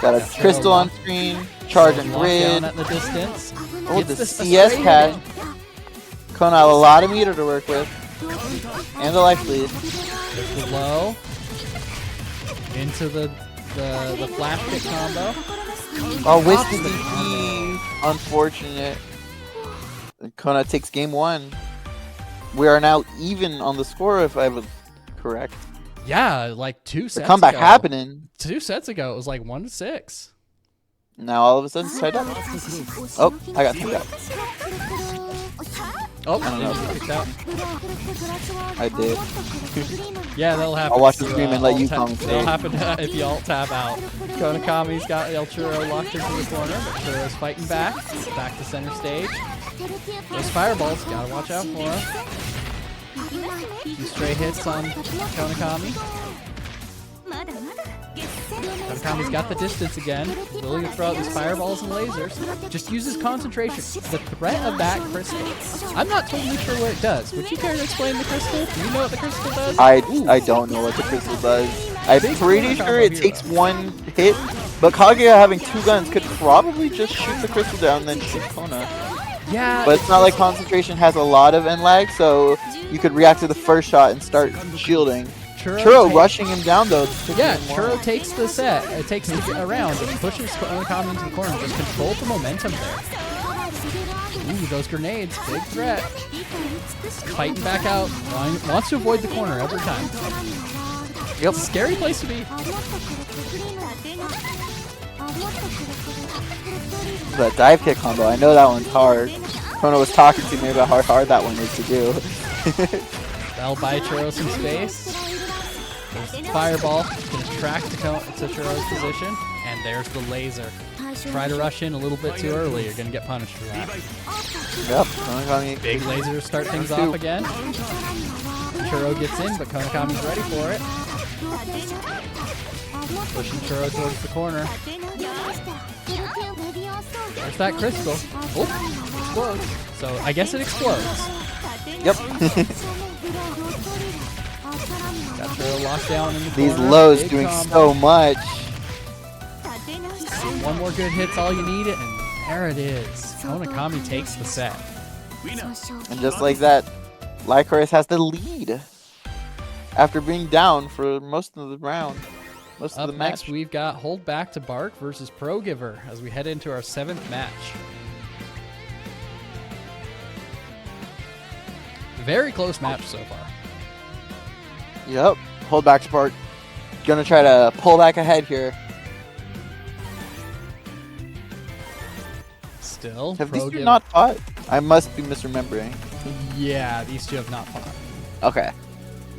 C: Got a crystal on screen, charge and
B: Lock
C: grid.
B: down at the distance.
C: Oh,
B: Gets
C: the
B: a
C: CS
B: straight
C: catch.
B: hit.
C: Kona had a lot of meter to work with. And the life lead.
B: There's the low. Into the flash kick combo.
C: Oh, with the DP. Unfortunate. Kona takes game one. We are now even on the score, if I have it correct.
B: Yeah, like 2 sets
C: The comeback
B: ago.
C: happening.
B: 2 sets ago, it was like 1-6.
C: Now all of a sudden it's tied up. Oh, I got tied up.
B: Oh,
C: I don't know.
B: did you kicked out?
C: I did.
B: Yeah, that'll happen.
C: I'll watch the
B: to,
C: stream and let you
B: alt-tab-
C: commentate.
B: That'll happen if you alt tab out. Konakami's got El Churro locked into the corner, but Churro's fighting back. Back to center stage. Those fireballs, gotta watch out for him. 2 straight hits on Konakami. Konakami's got the distance again. Willing to throw out these fireballs and lasers. Just uses concentration. The threat of that crystal. I'm not totally sure what it does. Would you care to explain the crystal? Do you know what the crystal does?
C: I don't know what the crystal does. I'm
B: Big
C: pretty
B: combo
C: sure it
B: hero.
C: takes one hit, but Kaguya having 2 guns could probably just shoot the crystal down and then shoot Kona.
B: Yeah.
C: But it's not like concentration has a lot of end lag, so you could react to the first shot and start shielding. Churro
B: takes-
C: rushing him down though.
B: Yeah, Churro takes the set. It takes the round and pushes Konakami into the corner. Just control the momentum there. Ooh, those grenades. Big threat. Fighting back out. Wants to avoid the corner every time.
C: Yep.
B: Scary place to be.
C: That dive kick combo, I know that one's hard. Kona was talking to me about how hard that one is to do.
B: That'll buy Churro some space. There's the fireball. Gonna track to Churro's position. And there's the laser. Try to rush in a little bit too early. You're gonna get punished for that.
C: Yep, Konakami.
B: Big laser to start things off again. Churro gets in, but Konakami's ready for it. Pushing Churro towards the corner. There's that crystal. Oh, explodes. So I guess it explodes.
C: Yep.
B: Got Churro locked down in the
C: These
B: corner.
C: lows
B: Big
C: doing
B: combo.
C: so much.
B: One more good hit's all you need, and there it is. Konakami takes the set.
C: And just like that, Lycoris has the lead. After being down for most of the round. Most
B: Up
C: of the match.
B: next, we've got Hold Back to Bark versus Pro Giver as we head into our 7th match. Very close match so far.
C: Yep. Hold back Spark. Gonna try to pull back ahead here.
B: Still,
C: Have
B: Pro
C: these two
B: Giver.
C: not fought? I must be misremembering.
B: Yeah, these two have not fought.
C: Okay.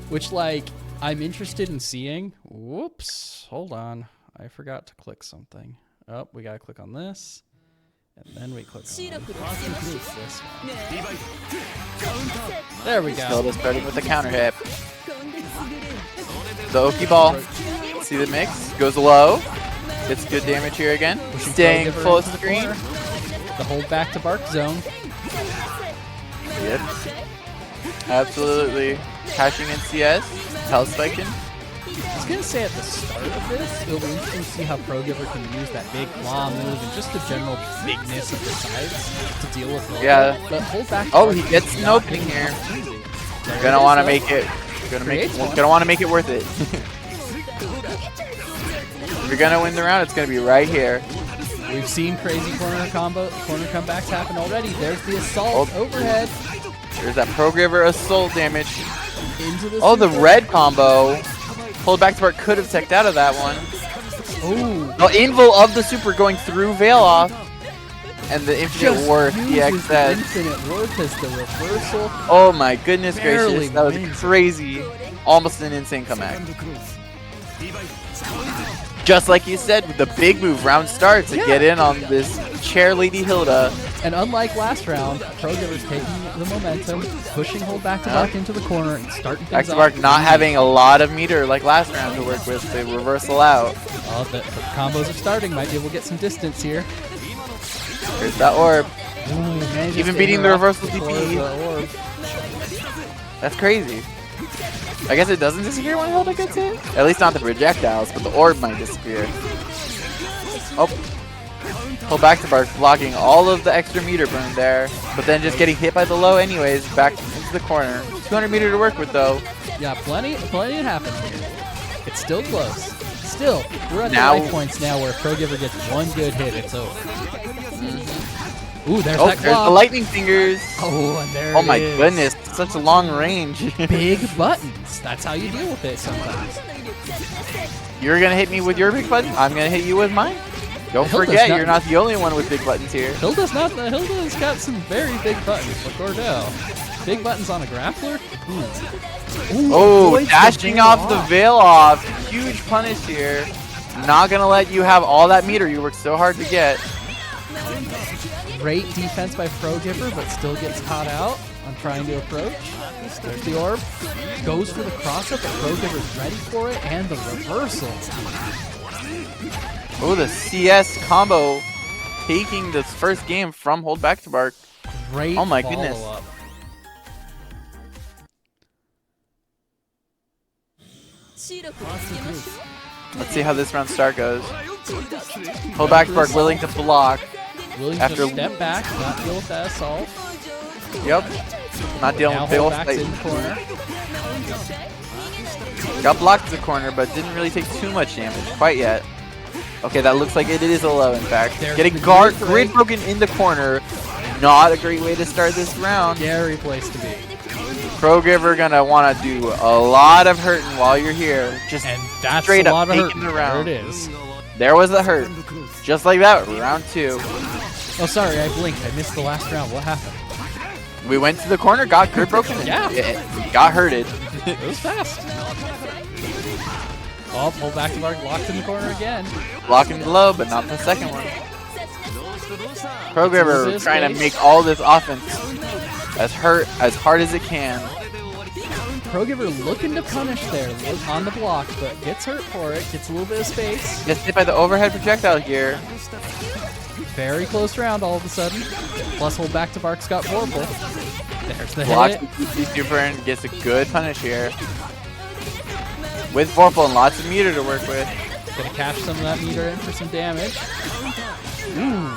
B: Which, like, I'm interested in seeing. Whoops. Hold on. I forgot to click something. Oh, we gotta click on this. And then we click on this one. There we go.
C: Zelda starting with the counter hit. The Oki ball. See the mix? Goes low. Gets good damage here again.
B: Pushing
C: Staying
B: Pro Giver
C: full
B: into the
C: screen.
B: corner. The Hold Back to Bark zone.
C: Yep. Absolutely. Cashing in CS. Health spiking.
B: I was gonna say at the start of this, it'll be interesting to see how Pro Giver can use that big claw move and just the general bigness of the sides to deal with.
C: Yeah.
B: But Hold Back. to
C: Oh,
B: Bark
C: he gets
B: is
C: an
B: not
C: opening
B: giving
C: here.
B: opportunity.
C: You're gonna want to make it. Gonna want to make it worth it. If you're gonna win the round, it's gonna be right here.
B: We've seen crazy corner comebacks happen already. There's the assault overhead.
C: There's that Pro Giver assault damage.
B: Into the
C: Oh, the
B: super.
C: red combo. Hold back to Bart could have teched out of that one.
B: Ooh.
C: The invul of the super going through Veil off. And the infinite worth
B: uses the
C: EXS.
B: infinite worth as the reversal.
C: Oh my goodness
B: Barely
C: gracious. That was
B: wins it.
C: crazy. Almost an insane comeback. Just like you said, with the big move, round start to get in on this chair Lady Hilda.
B: And unlike last round, Pro Giver's taking the momentum, pushing hold back to back into the corner and starting
C: Back
B: things
C: to
B: off.
C: Bark not having a lot of meter like last round to work with to reversal out.
B: Oh, the combos are starting. Might be able to get some distance here.
C: There's that orb.
B: Ooh, manages
C: Even
B: to
C: beating the
B: interrupt
C: reversal
B: before
C: DP.
B: the orb.
C: That's crazy. I guess it doesn't disappear when Hilda gets hit? At least not the projectiles, but the orb might disappear. Oh. Pull back to Bark, blocking all of the extra meter burn there, but then just getting hit by the low anyways, back into the corner. 200 meter to work with though.
B: Yeah, plenty happens here. It's still close. Still, we're at
C: Now-
B: the life points now where Pro Giver gets one good hit, it's over. Ooh, there's
C: Oh,
B: that
C: there's
B: claw.
C: the lightning fingers.
B: Oh, and there
C: Oh
B: it
C: my
B: is.
C: goodness, such a long range.
B: Big buttons. That's how you deal with it sometimes.
C: You're gonna hit me with your big button, I'm gonna hit you with mine. Don't
B: Hilda's
C: forget,
B: not-
C: you're not the only one with big buttons here.
B: Hilda's got some very big buttons for Cordell. Big buttons on a grappler? Ooh.
C: Oh,
B: avoids the
C: dashing
B: veil
C: off the veil off. Huge punish here. Not gonna let you have all that meter you worked so hard to get.
B: Great defense by Pro Giver, but still gets caught out on trying to approach. There's the orb. Goes for the cross-up, but Pro Giver's ready for it, and the reversal.
C: Oh, the CS combo taking this first game from hold back to Bark.
B: Great
C: Oh my goodness.
B: follow-up.
C: Let's see how this round start goes. Hold back to Bark willing to block.
B: Willing
C: After-
B: to step back, not deal with that assault.
C: Yep. Not dealing
B: Now
C: with Veil
B: hold back's in the corner.
C: Got blocked to the corner, but didn't really take too much damage quite yet. Okay, that looks like it is a low, in fact.
B: There's
C: Getting
B: the
C: grid
B: break.
C: broken in the corner. Not a great way to start this round.
B: Scary place to be.
C: Pro Giver gonna want to do a lot of hurting while you're here. Just
B: And that's
C: straight
B: a
C: up
B: lot of
C: taking
B: hurt.
C: the round.
B: There it is.
C: There was the hurt. Just like that, round 2.
B: Oh, sorry, I blinked. I missed the last round. What happened?
C: We went to the corner, got grid broken, and
B: Yeah.
C: got hurted.
B: It was fast. Oh, pull back to Bark, locked in the corner again.
C: Blocking the low, but not the second one. Pro Giver
B: This
C: trying to
B: base.
C: make all this offense as hard as it can.
B: Pro Giver looking to punish there on the block, but gets hurt for it. Gets a little bit of space.
C: Gets hit by the overhead projectile here.
B: Very close round all of a sudden. Plus hold back to Bark's got Vorpal. There's the
C: Blocks
B: hit.
C: the CC super and gets a good punish here. With Vorpal and lots of meter to work with.
B: Gonna cash some of that meter in for some damage. Ooh.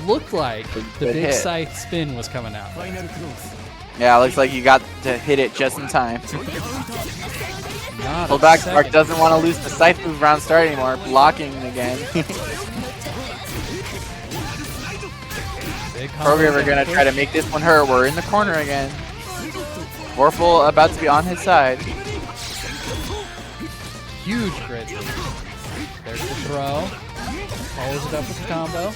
B: Looked like the
C: Good
B: big
C: hit.
B: scythe spin was coming out.
C: Yeah, looks like you got to hit it just in time.
B: Not
C: Hold
B: a
C: back,
B: second.
C: Mark doesn't want to lose the scythe move round start anymore. Blocking again.
B: Big
C: Pro Giver
B: combo
C: gonna
B: push.
C: try to make this one hurt. We're in the corner again. Vorpal about to be on his side.
B: Huge grid. There's the throw. Follows it up with the combo.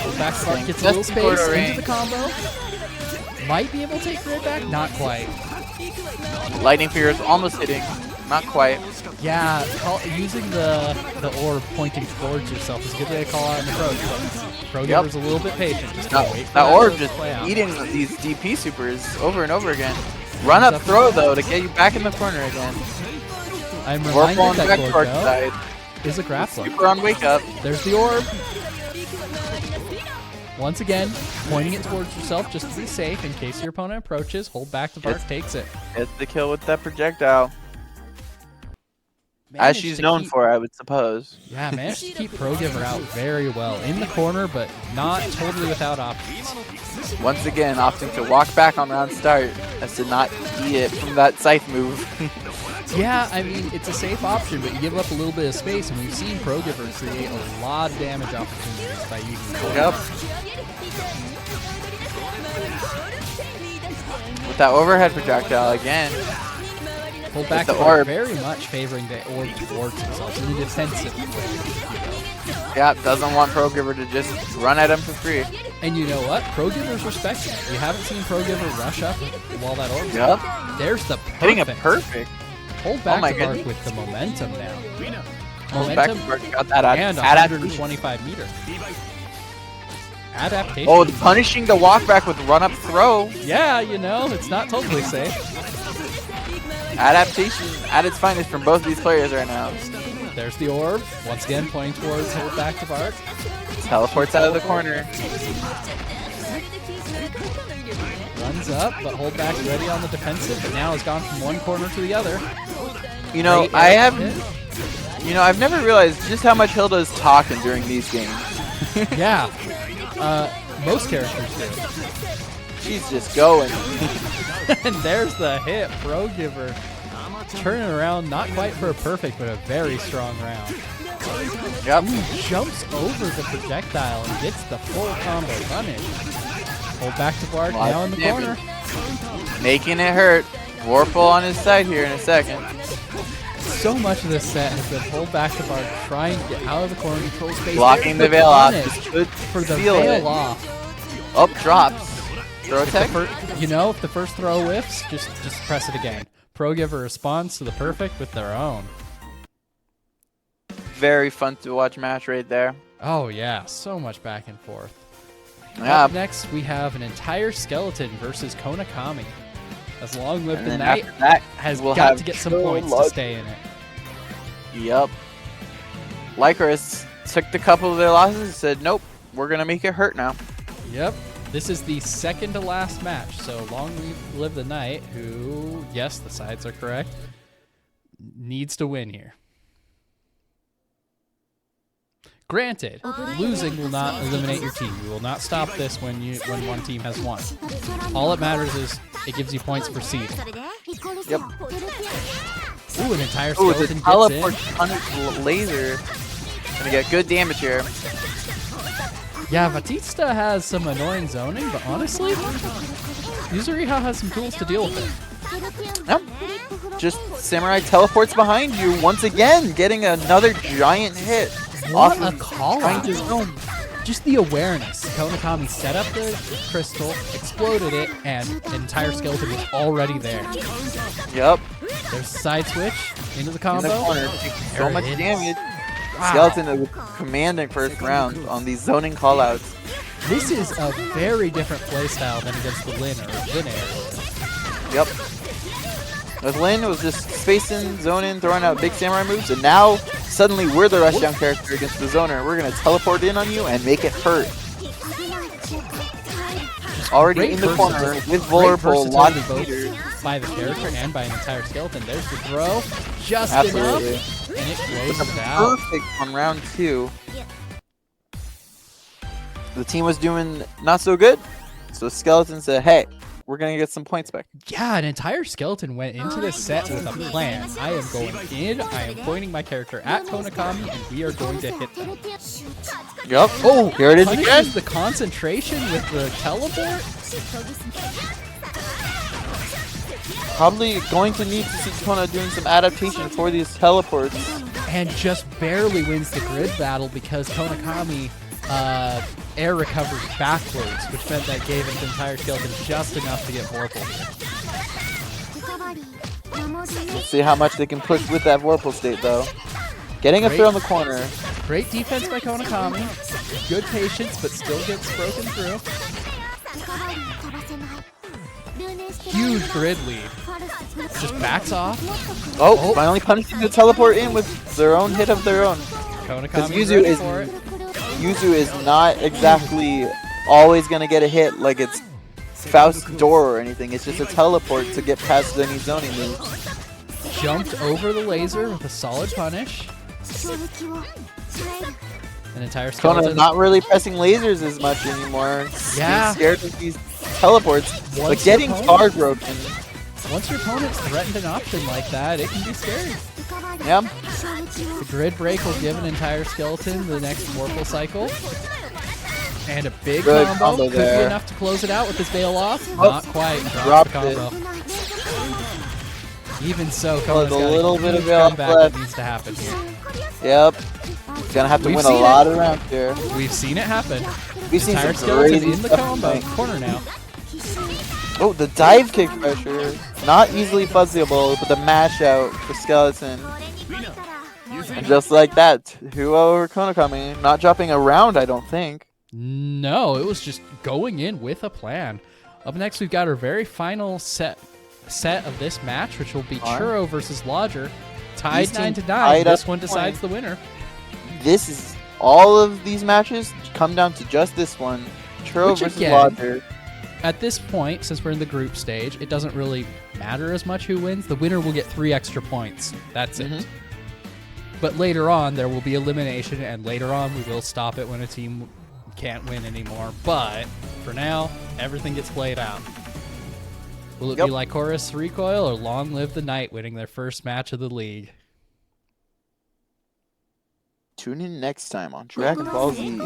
B: Goes back to Bark, gets a little
C: Just quarter
B: space
C: range.
B: into the combo. Might be able to take grid back, not quite.
C: Lightning Fingers almost hitting. Not quite.
B: Yeah, using the orb pointing towards yourself is a good way to call out an approach. But Pro
C: Yep.
B: Giver's a little bit patient. Just gotta wait for
C: That orb
B: to
C: just
B: play out.
C: eating these DP supers over and over again. Run up throw though to get you back in the corner again.
B: I'm
C: Vorpal
B: reminded
C: on the
B: that
C: back
B: Cordell
C: side.
B: is a grappler.
C: Super on wake up.
B: There's the orb. Once again, pointing it towards yourself just to be safe in case your opponent approaches. Hold back to Bark,
C: Yes.
B: takes it.
C: Gets the kill with that projectile. As she's known
B: keep,
C: for, I would suppose.
B: Yeah, managed to keep Pro Giver out very well in the corner, but not totally without options.
C: Once again, opting to walk back on round start as to not eat it from that scythe move.
B: Yeah, I mean, it's a safe option, but you give up a little bit of space, and we've seen Pro Giver create a lot of damage opportunities by using the
C: Yep. With that overhead projectile again.
B: Hold back
C: the
B: the
C: orb.
B: Very much favoring the orb towards himself in a defensive way.
C: Yeah, doesn't want Pro Giver to just run at him for free.
B: And you know what? Pro Giver's respecting it. You haven't seen Pro Giver rush up while that orb's
C: Yep.
B: up. There's the perfect.
C: Hitting a perfect.
B: Hold back
C: my
B: to Bark
C: goodness.
B: with the momentum now.
C: Hold back to Bark, got that
B: and
C: adaptation.
B: 125 meter. Adaptation.
C: Oh, punishing the walk back with run up throw.
B: Yeah, you know, it's not totally safe.
C: Adaptation at its finest from both these players right now.
B: There's the orb. Once again, pointing towards hold back to Bark.
C: Teleports out of the corner.
B: Runs up, but hold back ready on the defensive, but now has gone from one corner to the other.
C: You know,
B: Great air hit.
C: I've never realized just how much Hilda's talking during these games.
B: Yeah. Most characters do.
C: She's just going.
B: And there's the hit. Pro Giver turning around, not quite for a perfect, but a very strong round.
C: Yep.
B: Jumps over the projectile and gets the full combo punish. Hold back to Bark,
C: Lots
B: now in the
C: of
B: corner.
C: damage. Making it hurt. Warple on his side here in a second.
B: So much of this set has been hold back to Bark, trying to get out of the corner, control space.
C: Blocking the
B: There's
C: veil off.
B: punish
C: Just could
B: for the
C: feel
B: veil
C: it.
B: off.
C: Up drops. Throw
B: If the
C: tech.
B: you know, if the first throw whiffs, just press it again. Pro Giver responds to the perfect with their own.
C: Very fun to watch match right there.
B: Oh yeah, so much back and forth.
C: Yeah.
B: Up next, we have an entire skeleton versus Konakami. As Long Live
C: And
B: the
C: then
B: Night
C: after that,
B: has
C: we'll
B: got
C: have
B: to get some
C: so
B: points to
C: much-
B: stay in it.
C: Yep. Lycoris took the couple of their losses and said, nope, we're going to make it hurt now.
B: Yep. This is the second to last match, so Long Live the Night, who, yes, the sides are correct, needs to win here. Granted, losing will not eliminate your team. You will not stop this when one team has won. All that matters is it gives you points for seeding.
C: Yep.
B: Ooh, an entire
C: Ooh, the
B: skeleton gets
C: teleport
B: in.
C: punish laser. Gonna get good damage here.
B: Yeah, Batista has some annoying zoning, but honestly, Yuzuriha has some tools to deal with it.
C: Yep. Just Samurai teleports behind you once again, getting another giant hit.
B: What
C: off
B: a
C: of
B: call
C: trying
B: out.
C: to zone.
B: Just the awareness. Konakami set up the crystal, exploded it, and the entire skeleton was already there.
C: Yep.
B: There's a side switch into the
C: In
B: combo.
C: the corner, taking so
B: There it
C: much
B: is.
C: damage.
B: Wow.
C: Skeleton is commanding first round on these zoning callouts.
B: This is a very different playstyle than against the Lin or Lin Air.
C: Yep. With Lin, it was just spacing, zoning, throwing out big samurai moves, and now suddenly we're the rushdown character against the zoner. We're gonna teleport in on you and make it hurt. Already
B: Great
C: in the corner
B: versatility-
C: with
B: great
C: vulnerable, lots of
B: versatility
C: meters.
B: both by the character and by an entire skeleton. There's the throw, just
C: Absolutely.
B: enough, and it
C: With
B: closes
C: a
B: out.
C: perfect on round 2. The team was doing not so good, so Skeleton said, hey, we're gonna get some points back.
B: Yeah, an entire skeleton went into this set with a plan. I am going in, I am pointing my character at Konakami, and we are going to hit them.
C: Yep.
B: Oh,
C: here it is
B: punishes
C: again.
B: the concentration with the teleport?
C: Probably going to need to see Kona doing some adaptation for these teleports.
B: And just barely wins the grid battle because Konakami air recovers backwards, which meant that gave his entire skeleton just enough to get Vorpal.
C: Let's see how much they can push with that Vorpal state, though. Getting a
B: Great.
C: throw in the corner.
B: Great defense by Konakami. Good patience, but still gets broken through. Huge grid lead. Just backs off.
C: Oh, finally punishing the teleport in with their own hit of their own. Because
B: Konakami
C: Yuzu
B: ready
C: is
B: for it.
C: Yuzu is not exactly always gonna get a hit like it's Faust's door or anything. It's just a teleport to get past any zoning moves.
B: jumped over the laser with a solid punish. An entire
C: Kona
B: skeleton.
C: not really pressing lasers as much anymore.
B: Yeah.
C: Being scared of these teleports, but
B: Once
C: getting
B: your opponent-
C: guard broken.
B: Once your opponent's threatened an option like that, it can be scary.
C: Yeah.
B: The grid break will give an entire skeleton the next Vorpal cycle. And a big
C: Good
B: combo.
C: combo
B: Could be
C: there.
B: enough to close it out with his veil off.
C: Oh,
B: Not quite.
C: dropped
B: Drops the
C: it.
B: combo. Even so,
C: With
B: Kona's
C: a
B: got
C: little
B: a
C: bit of
B: huge
C: veil
B: comeback
C: left.
B: that needs to happen here.
C: Yep. Gonna have to
B: We've
C: win a
B: seen
C: lot
B: it.
C: of rounds here.
B: We've seen it happen.
C: We've seen
B: Entire
C: some
B: skeleton
C: crazy
B: in the
C: stuff
B: combo
C: tonight.
B: corner now.
C: Oh, the dive kick pressure. Not easily fuzzable, but the mash out for Skeleton. And just like that, 2-0 over Konakami. Not dropping a round, I don't think.
B: No, it was just going in with a plan. Up next, we've got our very final set of this match, which will be Churro versus Lodger. Tied
C: These teams
B: 9-9.
C: tied
B: This
C: up
B: one
C: point.
B: decides the winner.
C: This is all of these matches come down to just this one. Churro
B: Which
C: versus
B: again-
C: Lodger.
B: At this point, since we're in the group stage, it doesn't really matter as much who wins. The winner will get 3 extra points. That's it.
C: Mhm.
B: But later on, there will be elimination, and later on, we will stop it when a team can't win anymore. But for now, everything gets played out. Will it
C: Yep.
B: be Lycoris, Recoil, or Long Live the Night winning their first match of the league?
C: Tune in next time on Dragon Ball Z.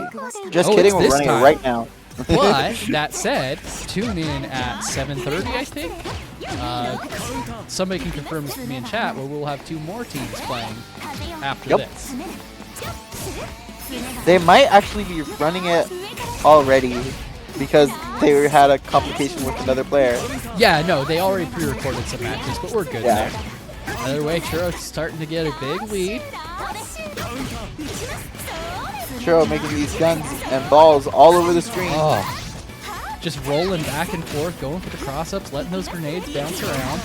C: Just
B: Oh,
C: kidding,
B: it's
C: we're
B: this
C: running
B: time.
C: it right now.
B: But that said, tune in at 7:30, I think. Somebody can confirm with me in chat where we'll have 2 more teams playing after
C: Yep.
B: this.
C: They might actually be running it already because they had a complication with another player.
B: Yeah, no, they already pre-recorded some matches, but we're good
C: Yeah.
B: there. Either way, Churro's starting to get a big lead.
C: Churro making these guns and balls all over the screen.
B: Oh. Just rolling back and forth, going for the cross-ups, letting those grenades bounce around.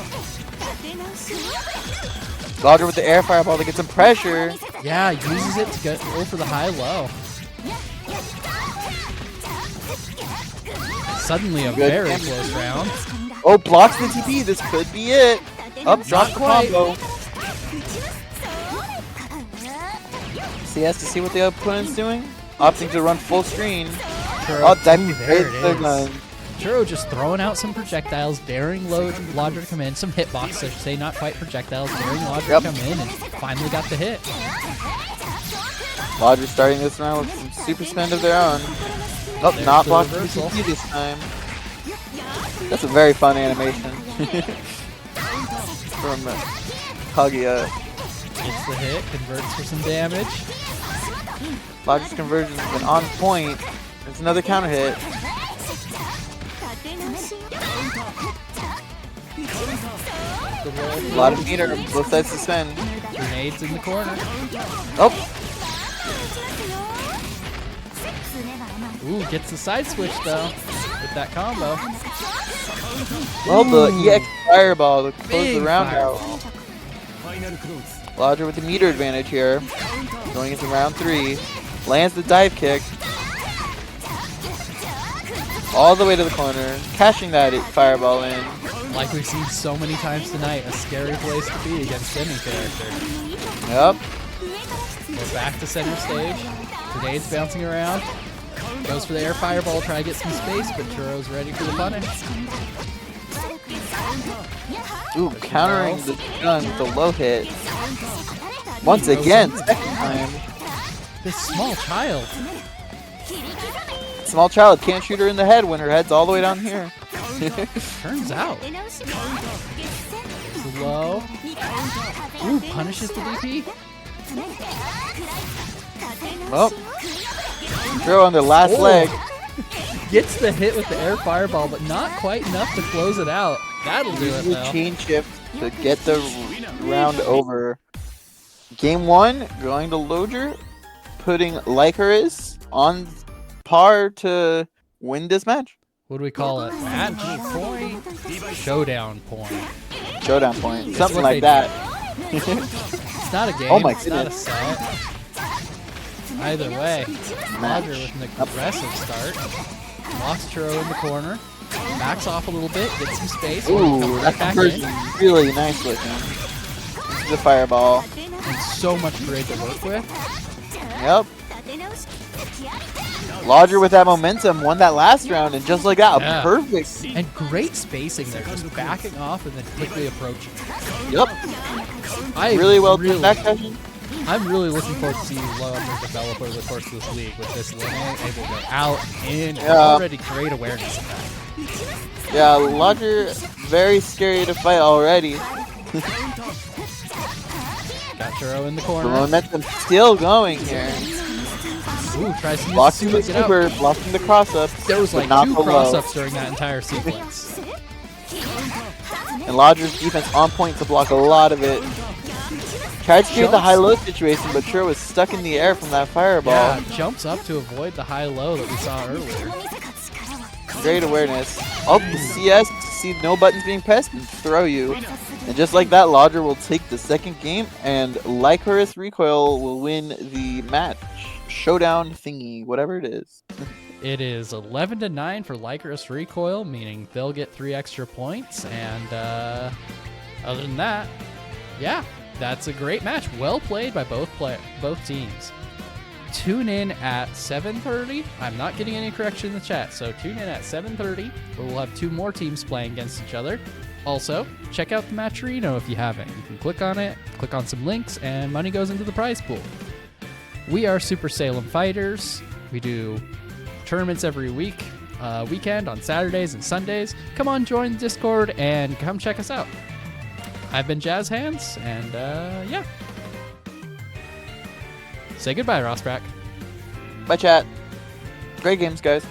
C: Lodger with the air fireball to get some pressure.
B: Yeah, uses it to go for the high-low. Suddenly a
C: Good
B: very
C: damage.
B: close round.
C: Oh, blocks the TP. This could be it. Up, drops the
B: quite.
C: combo. So he has to see what the opponent's doing. Opting to run full screen.
B: Churro,
C: Oh, that
B: ooh, there it
C: the
B: is.
C: gun.
B: Churro just throwing out some projectiles, daring Lodger to come in. Some hitbox, I should say, not quite projectiles, daring Lodger
C: Yep.
B: to come in and finally got the hit.
C: Lodger starting this round with some super spin of their own. Oh,
B: There's
C: not
B: the
C: blocking the
B: reversal.
C: TP this time. That's a very fun animation. From Kaguya.
B: Gets the hit, converts for some damage.
C: Lodger's conversion has been on point. It's another counter hit. A lot of meter, both sides to spin.
B: Grenades in the corner.
C: Oh,
B: Ooh, gets the side switch though with that combo.
C: well, the EX fireball to close
B: Big
C: the round out.
B: fireball.
C: Lodger with the meter advantage here. Going into round 3. Lands the dive kick. All the way to the corner. Cashing that fireball in.
B: Like we've seen so many times tonight, a scary place to be against any character.
C: Yep.
B: We're back to center stage. Grenades bouncing around. Goes for the air fireball, try to get some space, but Churro's ready for the punish.
C: Ooh, countering the gun with a low hit. Once again, second time.
B: This small child.
C: Small child can't shoot her in the head when her head's all the way down here.
B: Turns out. Slow. Ooh, punishes the DP.
C: Well, throw on the last
B: Oh.
C: leg.
B: Gets the hit with the air fireball, but not quite enough to close it out. That'll do it
C: The
B: though.
C: chain shift to get the round over. Game 1 going to Lodger, putting Lycoris on par to win this match.
B: What do we call it? Match point? Showdown point.
C: Showdown point, something
B: what
C: like
B: they
C: that.
B: It's not a game.
C: Oh my
B: it's not a
C: goodness.
B: set. Either way, Lodger with an aggressive start. Locks Churro in the corner. Backs off a little bit, gets some space.
C: Ooh,
B: comes
C: that
B: right back
C: conversion
B: in.
C: is really nice looking. the fireball.
B: And so much grid to work with.
C: Yep. Lodger with that momentum won that last round, and just like that,
B: Yeah.
C: perfect.
B: And great spacing there, just backing off and then quickly approaching.
C: Yep.
B: I
C: Really well done backdashing.
B: I'm really looking forward to seeing Lodger develop over the course of this league with this linear, able to go out, in, and already great awareness of that.
C: Yeah, Lodger, very scary to fight already.
B: Got Churro in the
C: The
B: corner.
C: momentum still going here.
B: Ooh, tries to use
C: Blocking the
B: to get out.
C: super, blocking the cross-up.
B: There was
C: but
B: like
C: not
B: 2
C: below.
B: cross-ups during that entire sequence.
C: And Lodger's defense on point to block a lot of it. Tried to create the high-low situation, but Churro was stuck in the air from that fireball.
B: Yeah, jumps up to avoid the high-low that we saw earlier.
C: Great awareness. Oh, the CS to see no buttons being pressed and throw you. And just like that, Lodger will take the second game, and Lycoris Recoil will win the match. Showdown thingy, whatever it is.
B: It is 11-9 for Lycoris Recoil, meaning they'll get 3 extra points. And other than that, yeah, that's a great match. Well played by both teams. Tune in at 7:30. I'm not getting any correction in the chat, so tune in at 7:30, where we'll have 2 more teams playing against each other. Also, check out the Matcherino if you haven't. You can click on it, click on some links, and money goes into the prize pool. We are Super Salem Fighters. We do tournaments every weekend on Saturdays and Sundays. Come on, join the Discord and come check us out. I've been Jazz Hands, and yeah. Say goodbye, Rossbrack.
C: Bye, chat. Great games, guys.